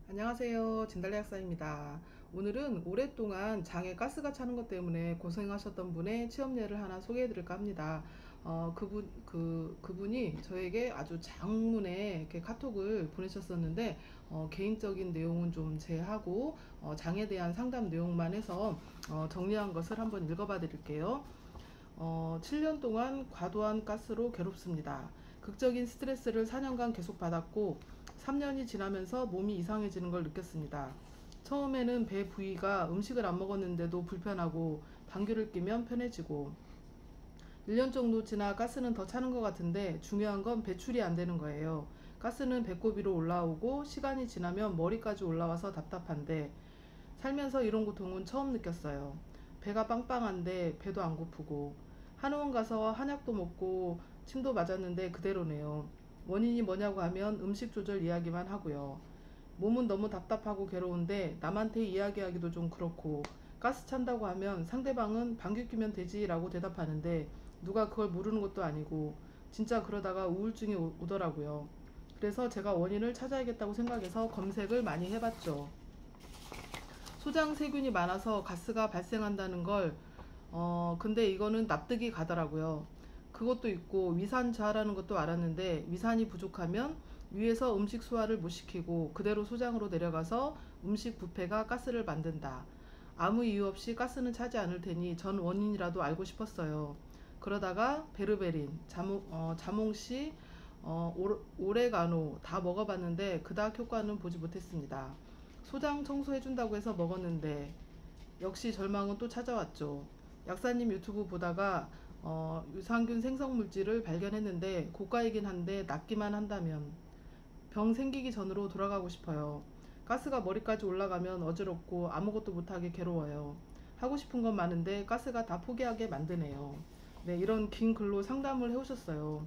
안녕하세요. 진달래 약사입니다. 오늘은 오랫동안 장에 가스가 차는 것 때문에 고생하셨던 분의 취업례를 하나 소개해 드릴까 합니다. 그분이 저에게 아주 장문의 이렇게 카톡을 보내셨었는데, 개인적인 내용은 좀 제하고, 장에 대한 상담 내용만 해서, 정리한 것을 한번 읽어봐 드릴게요. 7년 동안 과도한 가스로 괴롭습니다. 극적인 스트레스를 4년간 계속 받았고 3년이 지나면서 몸이 이상해지는 걸 느꼈습니다. 처음에는 배 부위가 음식을 안 먹었는데도 불편하고 방귀를 뀌면 편해지고 1년 정도 지나 가스는 더 차는 것 같은데 중요한 건 배출이 안 되는 거예요. 가스는 배꼽위로 올라오고 시간이 지나면 머리까지 올라와서 답답한데 살면서 이런 고통은 처음 느꼈어요. 배가 빵빵한데 배도 안 고프고 한의원 가서 한약도 먹고 침도 맞았는데 그대로네요. 원인이 뭐냐고 하면 음식 조절 이야기만 하고요. 몸은 너무 답답하고 괴로운데 남한테 이야기하기도 좀 그렇고 가스 찬다고 하면 상대방은 방귀 뀌면 되지 라고 대답하는데 누가 그걸 모르는 것도 아니고 진짜 그러다가 우울증이 오더라고요. 그래서 제가 원인을 찾아야겠다고 생각해서 검색을 많이 해봤죠. 소장 세균이 많아서 가스가 발생한다는 걸 근데 이거는 납득이 가더라고요. 그것도 있고 위산 저하라는 것도 알았는데 위산이 부족하면 위에서 음식 소화를 못 시키고 그대로 소장으로 내려가서 음식 부패가 가스를 만든다. 아무 이유 없이 가스는 차지 않을 테니 전 원인이라도 알고 싶었어요. 그러다가 베르베린, 자몽씨, 오레가노 다 먹어봤는데 그닥 효과는 보지 못했습니다. 소장 청소해준다고 해서 먹었는데 역시 절망은 또 찾아왔죠. 약사님 유튜브 보다가 유산균 생성물질을 발견했는데 고가이긴 한데 낫기만 한다면 병 생기기 전으로 돌아가고 싶어요. 가스가 머리까지 올라가면 어지럽고 아무것도 못하게 괴로워요. 하고 싶은 건 많은데 가스가 다 포기하게 만드네요. 네, 이런 긴 글로 상담을 해오셨어요.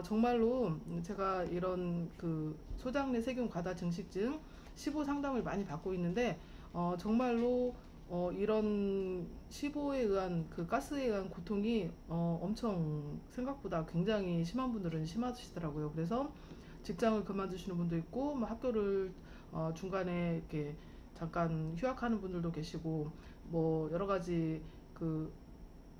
정말로 제가 이런 그 소장내 세균 과다 증식증 15 상담을 많이 받고 있는데 정말로 이런 15에 의한 그 가스에 의한 고통이 엄청 생각보다 굉장히 심한 분들은 심하시더라고요. 그래서 직장을 그만두시는 분도 있고 뭐 학교를 중간에 이렇게 잠깐 휴학하는 분들도 계시고 뭐 여러 가지 그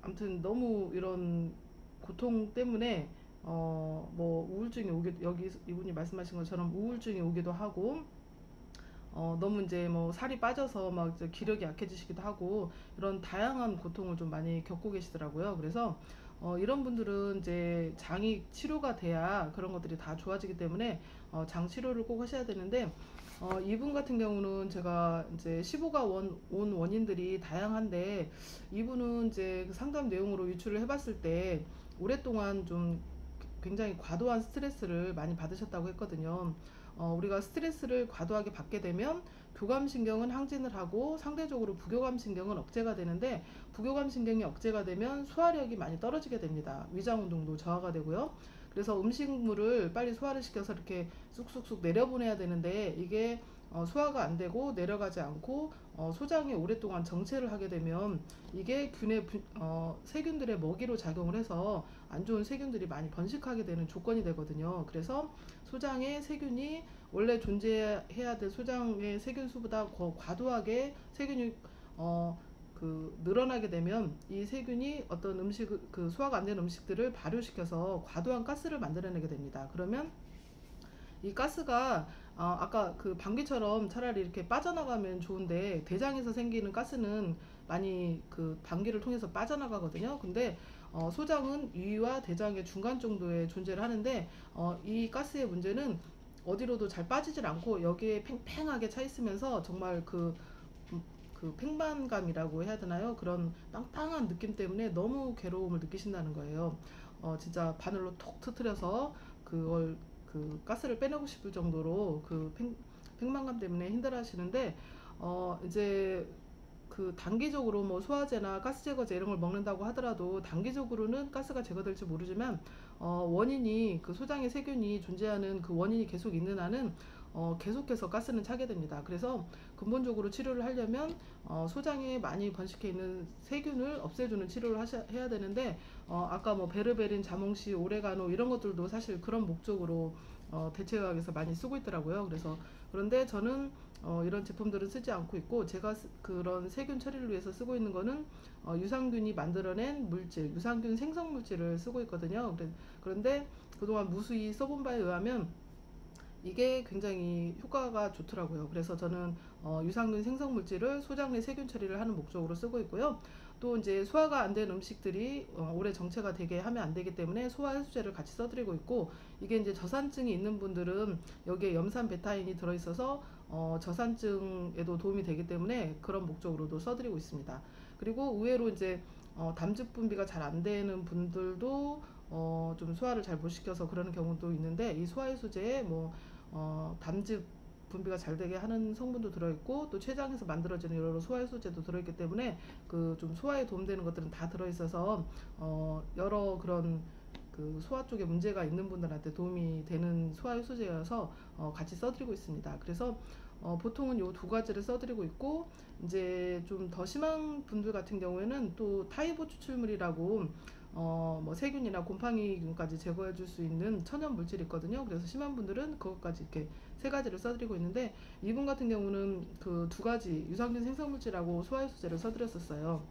아무튼 너무 이런 고통 때문에 뭐 우울증이 오기 여기 이분이 말씀하신 것처럼 우울증이 오기도 하고 너무 이제 뭐 살이 빠져서 막 이제 기력이 약해지시기도 하고 이런 다양한 고통을 좀 많이 겪고 계시더라고요. 그래서 이런 분들은 이제 장이 치료가 돼야 그런 것들이 다 좋아지기 때문에 장 치료를 꼭 하셔야 되는데 이분 같은 경우는 제가 이제 15가 온 원인들이 다양한데 이분은 이제 그 상담 내용으로 유출을 해봤을 때 오랫동안 좀 굉장히 과도한 스트레스를 많이 받으셨다고 했거든요. 우리가 스트레스를 과도하게 받게 되면 교감신경은 항진을 하고 상대적으로 부교감신경은 억제가 되는데 부교감신경이 억제가 되면 소화력이 많이 떨어지게 됩니다. 위장운동도 저하가 되고요. 그래서 음식물을 빨리 소화를 시켜서 이렇게 쑥쑥쑥 내려보내야 되는데 이게 소화가 안 되고 내려가지 않고 소장이 오랫동안 정체를 하게 되면 이게 세균들의 먹이로 작용을 해서 안 좋은 세균들이 많이 번식하게 되는 조건이 되거든요. 그래서 소장에 세균이 원래 존재해야 될 소장의 세균 수보다 과도하게 세균이 늘어나게 되면 이 세균이 어떤 그 소화가 안 되는 음식들을 발효시켜서 과도한 가스를 만들어내게 됩니다. 그러면 이 가스가 아까 그 방귀처럼 차라리 이렇게 빠져나가면 좋은데 대장에서 생기는 가스는 많이 그 방귀를 통해서 빠져나가거든요. 근데 소장은 위와 대장의 중간 정도의 존재를 하는데 이 가스의 문제는 어디로도 잘 빠지질 않고 여기에 팽팽하게 차 있으면서 정말 그 팽만감이라고 해야 되나요? 그런 빵빵한 느낌 때문에 너무 괴로움을 느끼신다는 거예요. 진짜 바늘로 톡 터트려서 그걸 그 가스를 빼내고 싶을 정도로 그 팽만감 때문에 힘들어 하시는데 이제 그 단기적으로 뭐 소화제나 가스 제거제 이런 걸 먹는다고 하더라도 단기적으로는 가스가 제거될지 모르지만 원인이 그 소장의 세균이 존재하는 그 원인이 계속 있는 한은 계속해서 가스는 차게 됩니다. 그래서 근본적으로 치료를 하려면 소장에 많이 번식해 있는 세균을 없애주는 치료를 해야 되는데 아까 뭐 베르베린, 자몽씨, 오레가노 이런 것들도 사실 그런 목적으로 대체의학에서 많이 쓰고 있더라고요. 그래서 그런데 저는 이런 제품들은 쓰지 않고 있고, 제가 그런 세균 처리를 위해서 쓰고 있는 거는 유산균이 만들어낸 물질, 유산균 생성 물질을 쓰고 있거든요. 그런데 그동안 무수히 써본 바에 의하면 이게 굉장히 효과가 좋더라고요. 그래서 저는 유산균 생성 물질을 소장 내 세균 처리를 하는 목적으로 쓰고 있고요. 또 이제 소화가 안 된 음식들이 오래 정체가 되게 하면 안 되기 때문에 소화 해소제를 같이 써드리고 있고, 이게 이제 저산증이 있는 분들은 여기에 염산 베타인이 들어있어서 저산증에도 도움이 되기 때문에 그런 목적으로도 써드리고 있습니다. 그리고 의외로 이제 담즙 분비가 잘 안 되는 분들도 좀 소화를 잘 못 시켜서 그러는 경우도 있는데, 이 소화해소제에 담즙 분비가 잘 되게 하는 성분도 들어있고, 또 췌장에서 만들어지는 여러 소화해소제도 들어있기 때문에 그 좀 소화에 도움되는 것들은 다 들어있어서 여러 그런 그 소화 쪽에 문제가 있는 분들한테 도움이 되는 소화해소제여서 같이 써드리고 있습니다. 그래서 보통은 요 두 가지를 써드리고 있고, 이제 좀 더 심한 분들 같은 경우에는 또 타이보 추출물이라고 세균이나 곰팡이균까지 제거해 줄 수 있는 천연 물질이 있거든요. 그래서 심한 분들은 그것까지 이렇게 세 가지를 써드리고 있는데, 이분 같은 경우는 그 두 가지 유산균 생성물질하고 소화해소제를 써드렸었어요.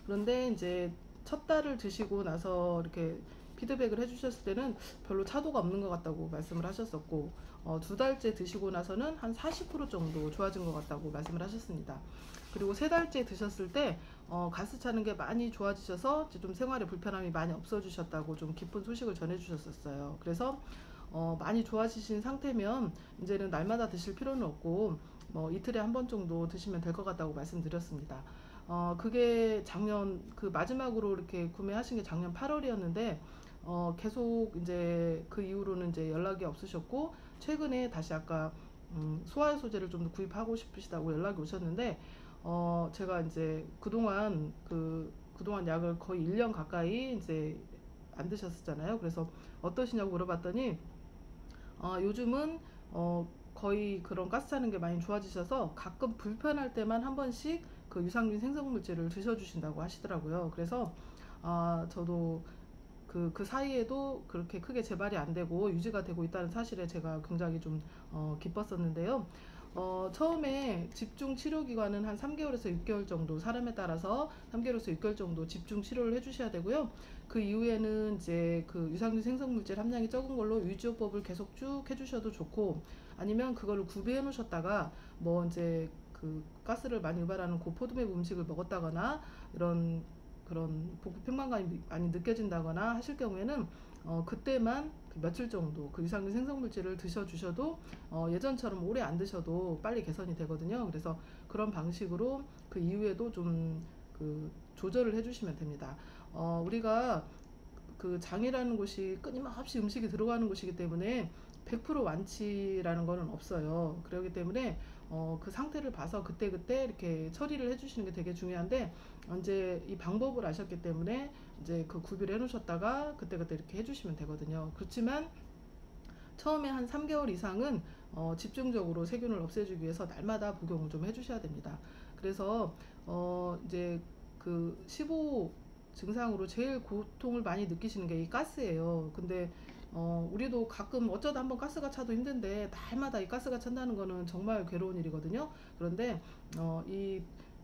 그런데 이제 첫 달을 드시고 나서 이렇게 피드백을 해주셨을 때는 별로 차도가 없는 것 같다고 말씀을 하셨었고, 두 달째 드시고 나서는 한 40% 정도 좋아진 것 같다고 말씀을 하셨습니다. 그리고 세 달째 드셨을 때 가스 차는 게 많이 좋아지셔서 좀 생활에 불편함이 많이 없어지셨다고 좀 기쁜 소식을 전해주셨었어요. 그래서 많이 좋아지신 상태면 이제는 날마다 드실 필요는 없고 이틀에 한 번 정도 드시면 될 것 같다고 말씀드렸습니다. 그게 작년 그 마지막으로 이렇게 구매하신 게 작년 8월이었는데 계속 이제 그 이후로는 이제 연락이 없으셨고, 최근에 다시 아까 소화해소제를 좀 더 구입하고 싶으시다고 연락이 오셨는데, 제가 이제 그동안 약을 거의 1년 가까이 이제 안 드셨었잖아요. 그래서 어떠시냐고 물어봤더니 요즘은 거의 그런 가스 차는 게 많이 좋아지셔서 가끔 불편할 때만 한 번씩 그 유산균 생성물질을 드셔주신다고 하시더라고요. 그래서 저도 그 사이에도 그렇게 크게 재발이 안 되고 유지가 되고 있다는 사실에 제가 굉장히 좀 기뻤었는데요. 처음에 집중 치료 기간은 한 3개월에서 6개월 정도, 사람에 따라서 3개월에서 6개월 정도 집중 치료를 해주셔야 되고요. 그 이후에는 이제 그 유산균 생성물질 함량이 적은 걸로 유지요법을 계속 쭉 해주셔도 좋고, 아니면 그거를 구비해 놓으셨다가 이제 그 가스를 많이 유발하는 고포도맵 음식을 먹었다거나 이런 그런 복부 팽만감이 많이 느껴진다거나 하실 경우에는 그때만 그 며칠 정도 그 유산균 생성물질을 드셔주셔도 예전처럼 오래 안 드셔도 빨리 개선이 되거든요. 그래서 그런 방식으로 그 이후에도 좀 그 조절을 해주시면 됩니다. 우리가 그 장이라는 곳이 끊임없이 음식이 들어가는 곳이기 때문에 100% 완치라는 거는 없어요. 그렇기 때문에 그 상태를 봐서 그때그때 이렇게 처리를 해주시는 게 되게 중요한데, 이제 이 방법을 아셨기 때문에 이제 그 구비를 해놓으셨다가 그때그때 이렇게 해주시면 되거든요. 그렇지만 처음에 한 3개월 이상은 집중적으로 세균을 없애주기 위해서 날마다 복용을 좀 해주셔야 됩니다. 그래서 이제 그 15 증상으로 제일 고통을 많이 느끼시는 게 이 가스예요. 근데 우리도 가끔 어쩌다 한번 가스가 차도 힘든데 날마다 이 가스가 찬다는 거는 정말 괴로운 일이거든요. 그런데 이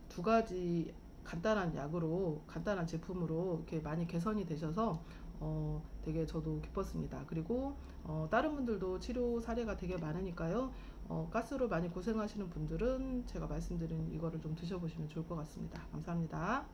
두 가지 간단한 약으로, 간단한 제품으로 이렇게 많이 개선이 되셔서 되게 저도 기뻤습니다. 그리고 다른 분들도 치료 사례가 되게 많으니까요. 가스로 많이 고생하시는 분들은 제가 말씀드린 이거를 좀 드셔보시면 좋을 것 같습니다. 감사합니다.